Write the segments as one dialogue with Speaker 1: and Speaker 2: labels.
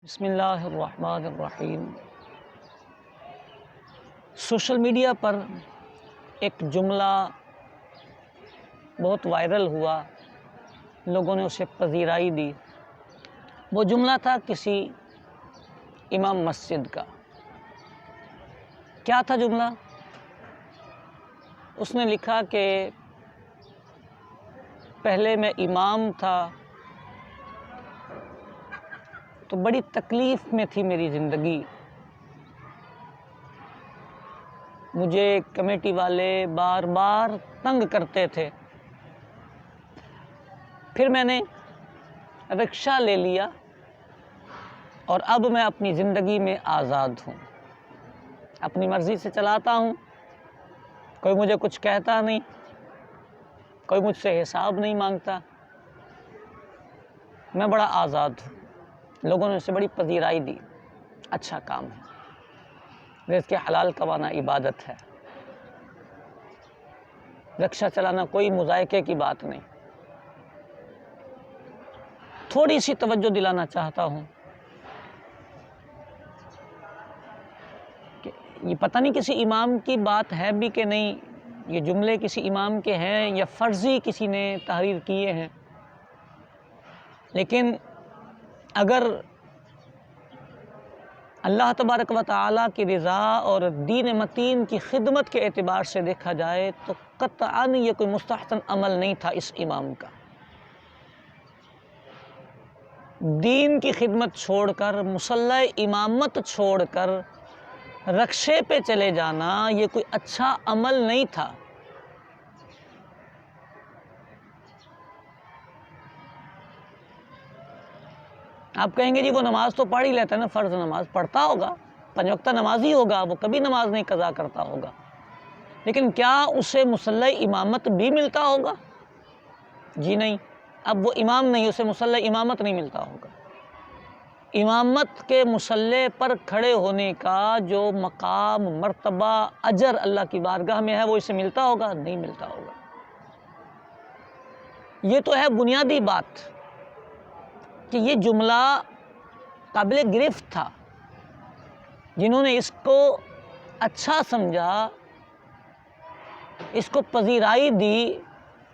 Speaker 1: بسم اللہ الرحمن الرحیم۔ سوشل میڈیا پر ایک جملہ بہت وائرل ہوا، لوگوں نے اسے پذیرائی دی۔ وہ جملہ تھا کسی امام مسجد کا۔ کیا تھا جملہ؟ اس نے لکھا کہ پہلے میں امام تھا تو بڑی تکلیف میں تھی میری زندگی، مجھے کمیٹی والے بار بار تنگ کرتے تھے، پھر میں نے رکشہ لے لیا اور اب میں اپنی زندگی میں آزاد ہوں، اپنی مرضی سے چلاتا ہوں، کوئی مجھے کچھ کہتا نہیں، کوئی مجھ سے حساب نہیں مانگتا، میں بڑا آزاد ہوں۔ لوگوں نے اسے بڑی پذیرائی دی۔ اچھا کام ہے، رزق حلال کمانا عبادت ہے، رکشہ چلانا کوئی مذائقے کی بات نہیں۔ تھوڑی سی توجہ دلانا چاہتا ہوں کہ یہ پتہ نہیں کسی امام کی بات ہے بھی کہ نہیں، یہ جملے کسی امام کے ہیں یا فرضی کسی نے تحریر کیے ہیں، لیکن اگر اللہ تبارک و تعالیٰ کی رضا اور دین متین کی خدمت کے اعتبار سے دیکھا جائے تو قطعاً یہ کوئی مستحسن عمل نہیں تھا اس امام کا۔ دین کی خدمت چھوڑ کر، مصلی امامت چھوڑ کر رکشے پہ چلے جانا یہ کوئی اچھا عمل نہیں تھا۔ آپ کہیں گے جی وہ نماز تو پڑھ ہی لیتا ہے نا، فرض نماز پڑھتا ہوگا، 5 وقتہ نمازی ہوگا، وہ کبھی نماز نہیں قضا کرتا ہوگا، لیکن کیا اسے مصلی امامت بھی ملتا ہوگا؟ جی نہیں، اب وہ امام نہیں، اسے مصلی امامت نہیں ملتا ہوگا۔ امامت کے مصلی پر کھڑے ہونے کا جو مقام، مرتبہ، اجر اللہ کی بارگاہ میں ہے وہ اسے ملتا ہوگا؟ نہیں ملتا ہوگا۔ یہ تو ہے بنیادی بات کہ یہ جملہ قابل گرفت تھا۔ جنہوں نے اس کو اچھا سمجھا، اس کو پذیرائی دی،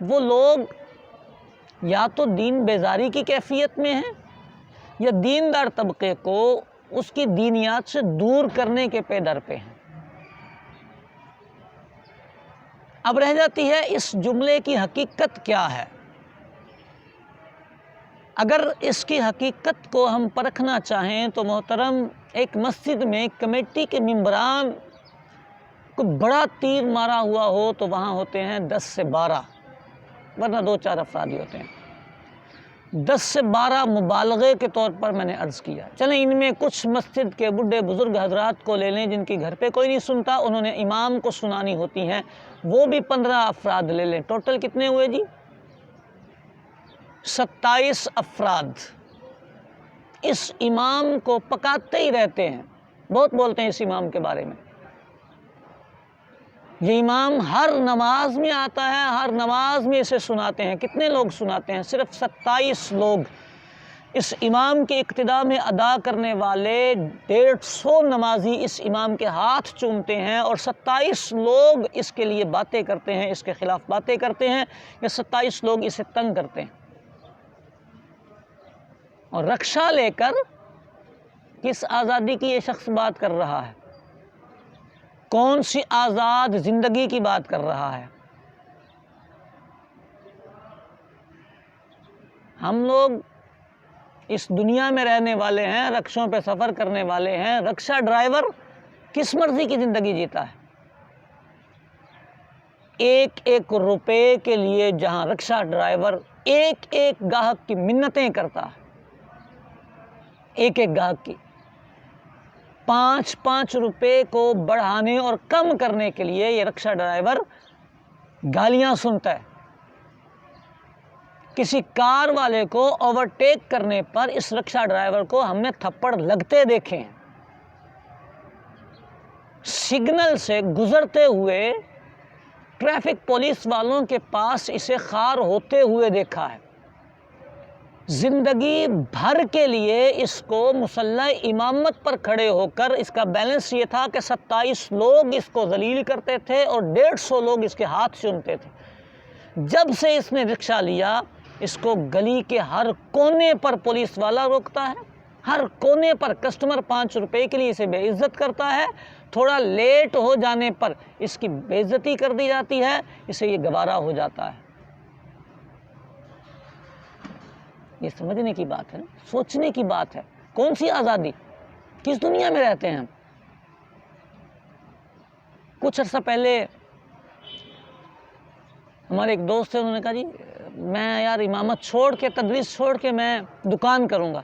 Speaker 1: وہ لوگ یا تو دین بیزاری کی کیفیت میں ہیں یا دیندار طبقے کو اس کی دینیات سے دور کرنے کے پے در پہ ہیں۔ اب رہ جاتی ہے اس جملے کی حقیقت کیا ہے۔ اگر اس کی حقیقت کو ہم پرکھنا چاہیں تو محترم، ایک مسجد میں کمیٹی کے ممبران کو بڑا تیر مارا ہوا ہو تو وہاں ہوتے ہیں 10 سے 12، ورنہ 2-4 افراد ہی ہوتے ہیں۔ 10 سے 12 مبالغے کے طور پر میں نے عرض کیا، چلیں ان میں کچھ مسجد کے بڈھے بزرگ حضرات کو لے لیں جن کی گھر پہ کوئی نہیں سنتا، انہوں نے امام کو سنانی ہوتی ہیں، وہ بھی 15 افراد لے لیں، ٹوٹل کتنے ہوئے جی؟ 27 افراد اس امام کو پکاتے ہی رہتے ہیں، بہت بولتے ہیں اس امام کے بارے میں۔ یہ امام ہر نماز میں آتا ہے، ہر نماز میں اسے سناتے ہیں۔ کتنے لوگ سناتے ہیں؟ صرف 27 لوگ اس امام کے اقتداء میں ادا کرنے والے 150 نمازی اس امام کے ہاتھ چومتے ہیں، اور 27 لوگ اس کے لیے باتیں کرتے ہیں، اس کے خلاف باتیں کرتے ہیں، یا 27 لوگ اسے تنگ کرتے ہیں۔ اور رکشہ لے کر کس آزادی کی یہ شخص بات کر رہا ہے؟ کون سی آزاد زندگی کی بات کر رہا ہے؟ ہم لوگ اس دنیا میں رہنے والے ہیں، رکشوں پہ سفر کرنے والے ہیں۔ رکشہ ڈرائیور کس مرضی کی زندگی جیتا ہے؟ ایک ایک روپے کے لیے جہاں رکشہ ڈرائیور ایک ایک گاہک کی منتیں کرتا ہے، ایک ایک گاہک کی 5-5 روپے کو بڑھانے اور کم کرنے کے لیے یہ رکشہ ڈرائیور گالیاں سنتا ہے۔ کسی کار والے کو اوورٹیک کرنے پر اس رکشہ ڈرائیور کو ہم نے تھپڑ لگتے دیکھے ہیں۔ سگنل سے گزرتے ہوئے ٹریفک پولیس والوں کے پاس اسے خار ہوتے ہوئے دیکھا ہے۔ زندگی بھر کے لیے اس کو مسلح امامت پر کھڑے ہو کر اس کا بیلنس یہ تھا کہ 27 لوگ اس کو ذلیل کرتے تھے اور 150 لوگ اس کے ہاتھ چومتے تھے۔ جب سے اس نے رکشہ لیا، اس کو گلی کے ہر کونے پر پولیس والا روکتا ہے، ہر کونے پر کسٹمر 5 روپے کے لیے اسے بے عزت کرتا ہے، تھوڑا لیٹ ہو جانے پر اس کی بے عزتی کر دی جاتی ہے، اسے یہ گوارا ہو جاتا ہے۔ یہ سمجھنے کی بات ہے، سوچنے کی بات ہے۔ کون سی آزادی؟ کس دنیا میں رہتے ہیں ہم؟ کچھ عرصہ پہلے ہمارے ایک دوست تھے، انہوں نے کہا جی میں یار امامت چھوڑ کے، تدریس چھوڑ کے میں دکان کروں گا،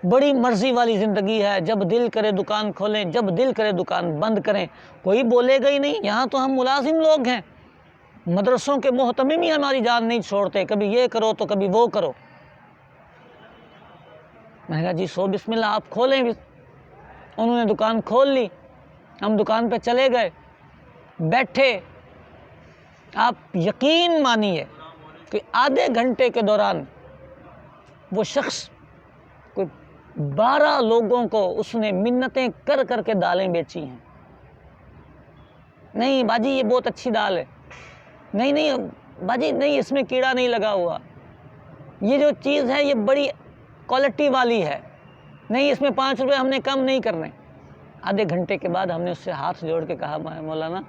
Speaker 1: بڑی مرضی والی زندگی ہے، جب دل کرے دکان کھولیں، جب دل کرے دکان بند کریں، کوئی بولے گا ہی نہیں، یہاں تو ہم ملازم لوگ ہیں، مدرسوں کے محتمم ہی ہماری جان نہیں چھوڑتے، کبھی یہ کرو تو کبھی وہ کرو۔ میں نے کہا جی سو بسم اللہ، آپ کھولیں بھی۔ انہوں نے دکان کھول لی، ہم دکان پہ چلے گئے، بیٹھے۔ آپ یقین مانیے کہ آدھے گھنٹے کے دوران وہ شخص کوئی 12 لوگوں کو اس نے منتیں کر کر کے دالیں بیچی ہیں۔ نہیں باجی یہ بہت اچھی دال ہے، نہیں باجی نہیں اس میں کیڑا نہیں لگا ہوا، یہ جو چیز ہے یہ بڑی کوالٹی والی ہے، نہیں اس میں 5 روپے ہم نے کم نہیں کرنے۔ آدھے گھنٹے کے بعد ہم نے اس سے ہاتھ جوڑ کے کہا مولانا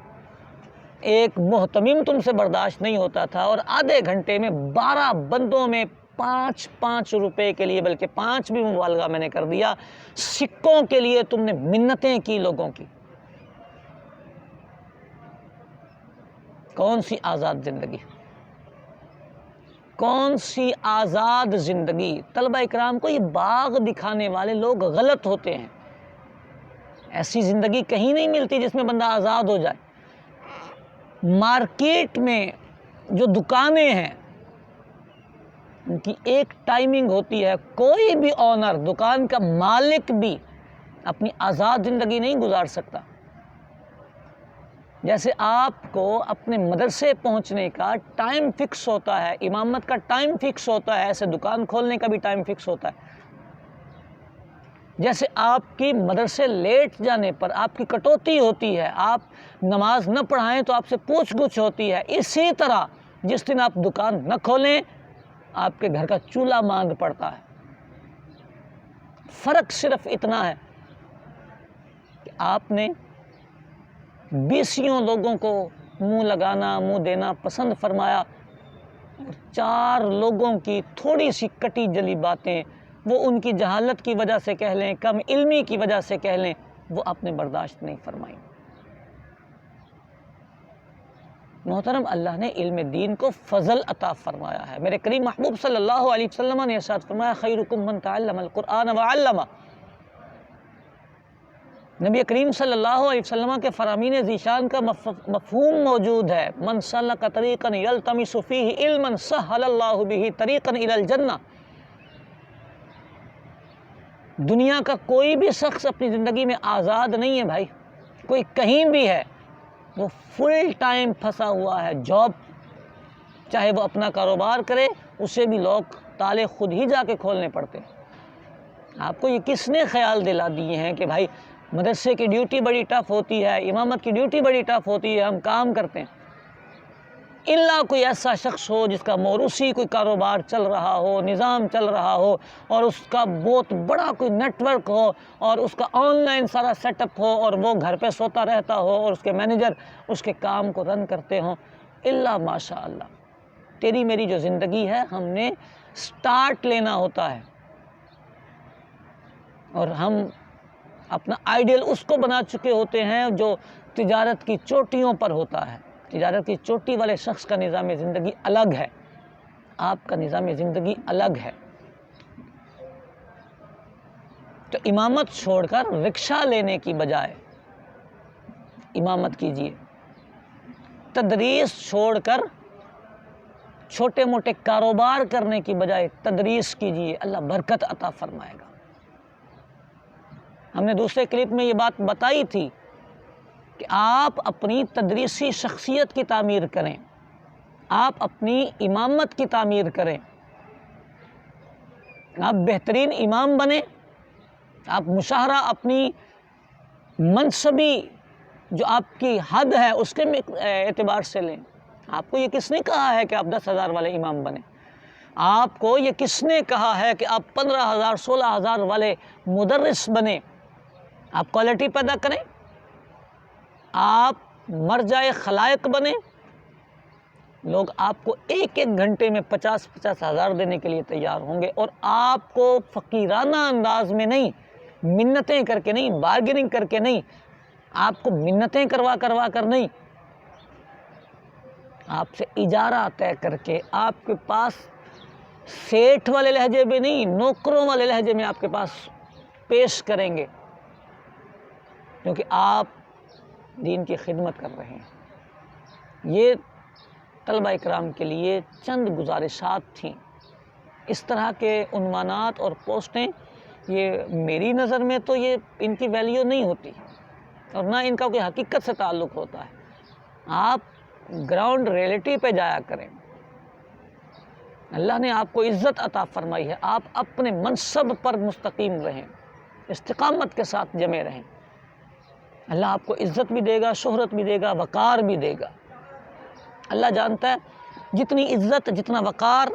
Speaker 1: ایک محتمم تم سے برداشت نہیں ہوتا تھا، اور آدھے گھنٹے میں 12 بندوں میں 5 روپے کے لیے، بلکہ 5 بھی مبالغہ میں نے کر دیا، سکوں کے لیے تم نے منتیں کی لوگوں کی۔ کون سی آزاد زندگی؟ کون سی آزاد زندگی؟ طلبہ اکرام کو یہ باغ دکھانے والے لوگ غلط ہوتے ہیں۔ ایسی زندگی کہیں نہیں ملتی جس میں بندہ آزاد ہو جائے۔ مارکیٹ میں جو دکانیں ہیں ان کی ایک ٹائمنگ ہوتی ہے، کوئی بھی آنر، دکان کا مالک بھی اپنی آزاد زندگی نہیں گزار سکتا۔ جیسے آپ کو اپنے مدرسے پہنچنے کا ٹائم فکس ہوتا ہے، امامت کا ٹائم فکس ہوتا ہے، ایسے دکان کھولنے کا بھی ٹائم فکس ہوتا ہے۔ جیسے آپ کی مدرسے لیٹ جانے پر آپ کی کٹوتی ہوتی ہے، آپ نماز نہ پڑھائیں تو آپ سے پوچھ گچھ ہوتی ہے، اسی طرح جس دن آپ دکان نہ کھولیں آپ کے گھر کا چولہا ماند پڑتا ہے۔ فرق صرف اتنا ہے کہ آپ نے 20 لوگوں کو منہ لگانا، منہ دینا پسند فرمایا، اور 4 لوگوں کی تھوڑی سی کٹی جلی باتیں، وہ ان کی جہالت کی وجہ سے کہہ لیں، کم علمی کی وجہ سے کہہ لیں، وہ آپ نے برداشت نہیں فرمائی۔ محترم، اللہ نے علم دین کو فضل عطا فرمایا ہے۔ میرے کریم محبوب صلی اللہ علیہ وسلم نے ارشاد فرمایا خیرکم من تعلم القرآن وعلمہ۔ نبی کریم صلی اللہ علیہ وسلم کے فرامین ذیشان کا مفہوم موجود ہے، من سلک طریقا یلتمس فیہ علما سہل اللہ بہ طریقا الی الجنہ۔ دنیا کا کوئی بھی شخص اپنی زندگی میں آزاد نہیں ہے بھائی، کوئی کہیں بھی ہے، وہ فل ٹائم پھنسا ہوا ہے جاب، چاہے وہ اپنا کاروبار کرے اسے بھی لوگ تالے خود ہی جا کے کھولنے پڑتے ہیں۔ آپ کو یہ کس نے خیال دلا دیے ہیں کہ بھائی مدرسے کی ڈیوٹی بڑی ٹف ہوتی ہے، امامت کی ڈیوٹی بڑی ٹف ہوتی ہے، ہم کام کرتے ہیں؟ الا کوئی ایسا شخص ہو جس کا موروثی کوئی کاروبار چل رہا ہو، نظام چل رہا ہو، اور اس کا بہت بڑا کوئی نیٹ ورک ہو، اور اس کا آن لائن سارا سیٹ اپ ہو، اور وہ گھر پہ سوتا رہتا ہو، اور اس کے مینیجر اس کے کام کو رن کرتے ہوں، الا ماشاء اللہ۔ تیری میری جو زندگی ہے ہم نے سٹارٹ لینا ہوتا ہے، اور ہم اپنا آئیڈیل اس کو بنا چکے ہوتے ہیں جو تجارت کی چوٹیوں پر ہوتا ہے۔ تجارت کی چوٹی والے شخص کا نظام زندگی الگ ہے، آپ کا نظام زندگی الگ ہے۔ تو امامت چھوڑ کر رکشہ لینے کی بجائے امامت کیجیے، تدریس چھوڑ کر چھوٹے موٹے کاروبار کرنے کی بجائے تدریس کیجیے، اللہ برکت عطا فرمائے گا۔ ہم نے دوسرے کلپ میں یہ بات بتائی تھی کہ آپ اپنی تدریسی شخصیت کی تعمیر کریں، آپ اپنی امامت کی تعمیر کریں۔ آپ بہترین امام بنیں، آپ مشاہرہ اپنی منصبی جو آپ کی حد ہے اس کے اعتبار سے لیں۔ آپ کو یہ کس نے کہا ہے کہ آپ 10,000 والے امام بنیں؟ آپ کو یہ کس نے کہا ہے کہ آپ 15,000 16,000 والے مدرس بنیں؟ آپ کوالٹی پیدا کریں، آپ مرجع خلائق بنیں، لوگ آپ کو ایک ایک گھنٹے میں 50,000 ہزار دینے کے لیے تیار ہوں گے، اور آپ کو فقیرانہ انداز میں نہیں، منتیں کر کے نہیں، بارگیننگ کر کے نہیں، آپ کو منتیں کروا کر نہیں، آپ سے اجارہ طے کر کے آپ کے پاس سیٹھ والے لہجے میں نہیں، نوکروں والے لہجے میں آپ کے پاس پیش کریں گے، کیونکہ آپ دین کی خدمت کر رہے ہیں۔ یہ طلبہ اکرام کے لیے چند گزارشات تھیں۔ اس طرح کے عنوانات اور پوسٹیں یہ میری نظر میں تو یہ ان کی ویلیو نہیں ہوتی، اور نہ ان کا کوئی حقیقت سے تعلق ہوتا ہے۔ آپ گراؤنڈ ریئلٹی پہ جایا کریں۔ اللہ نے آپ کو عزت عطا فرمائی ہے، آپ اپنے منصب پر مستقیم رہیں، استقامت کے ساتھ جمے رہیں، اللہ آپ کو عزت بھی دے گا، شہرت بھی دے گا، وقار بھی دے گا۔ اللہ جانتا ہے جتنی عزت، جتنا وقار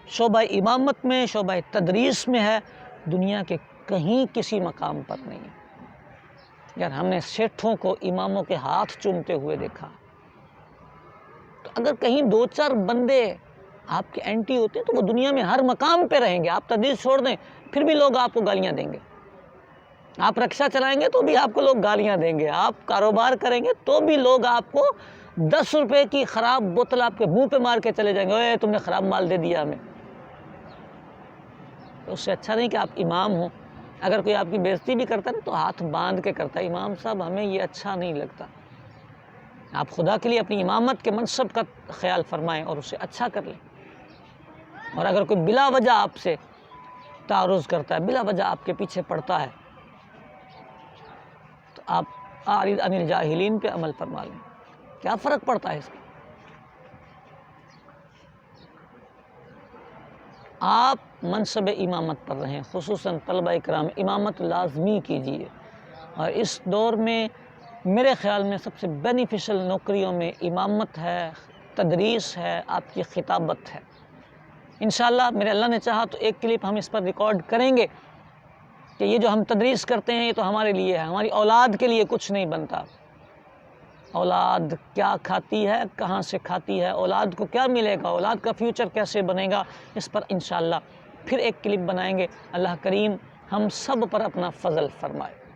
Speaker 1: شعبہ امامت میں، شعبہ تدریس میں ہے، دنیا کے کہیں کسی مقام پر نہیں ہے۔ یار ہم نے سیٹھوں کو اماموں کے ہاتھ چومتے ہوئے دیکھا، تو اگر کہیں دو چار بندے آپ کے اینٹی ہوتے ہیں تو وہ دنیا میں ہر مقام پہ رہیں گے۔ آپ تدریس چھوڑ دیں پھر بھی لوگ آپ کو گالیاں دیں گے، آپ رکشہ چلائیں گے تو بھی آپ کو لوگ گالیاں دیں گے، آپ کاروبار کریں گے تو بھی لوگ آپ کو 10 روپے کی خراب بوتل آپ کے منہ پہ مار کے چلے جائیں گے، اوے تم نے خراب مال دے دیا ہمیں۔ تو اس سے اچھا نہیں کہ آپ امام ہوں، اگر کوئی آپ کی بے عزتی بھی کرتا ہے تو ہاتھ باندھ کے کرتا ہے، امام صاحب ہمیں یہ اچھا نہیں لگتا۔ آپ خدا کے لیے اپنی امامت کے منصب کا خیال فرمائیں اور اسے اچھا کر لیں، اور اگر کوئی بلا وجہ آپ سے تعارض کرتا ہے، بلا وجہ آپ کے پیچھے پڑتا ہے، تو آپ اعرض عن الجاہلین پہ عمل فرما لیں۔ کیا فرق پڑتا ہے اس کا؟ آپ منصب امامت پر رہیں، خصوصاً طلبہ اکرام، امامت لازمی کیجیے، اور اس دور میں میرے خیال میں سب سے بینیفیشل نوکریوں میں امامت ہے، تدریس ہے، آپ کی خطابت ہے۔ انشاءاللہ میرے اللہ نے چاہا تو ایک کلپ ہم اس پر ریکارڈ کریں گے کہ یہ جو ہم تدریس کرتے ہیں یہ تو ہمارے لیے ہے، ہماری اولاد کے لیے کچھ نہیں بنتا۔ اولاد کیا کھاتی ہے، کہاں سے کھاتی ہے، اولاد کو کیا ملے گا، اولاد کا فیوچر کیسے بنے گا، اس پر انشاءاللہ پھر ایک کلپ بنائیں گے۔ اللہ کریم ہم سب پر اپنا فضل فرمائے۔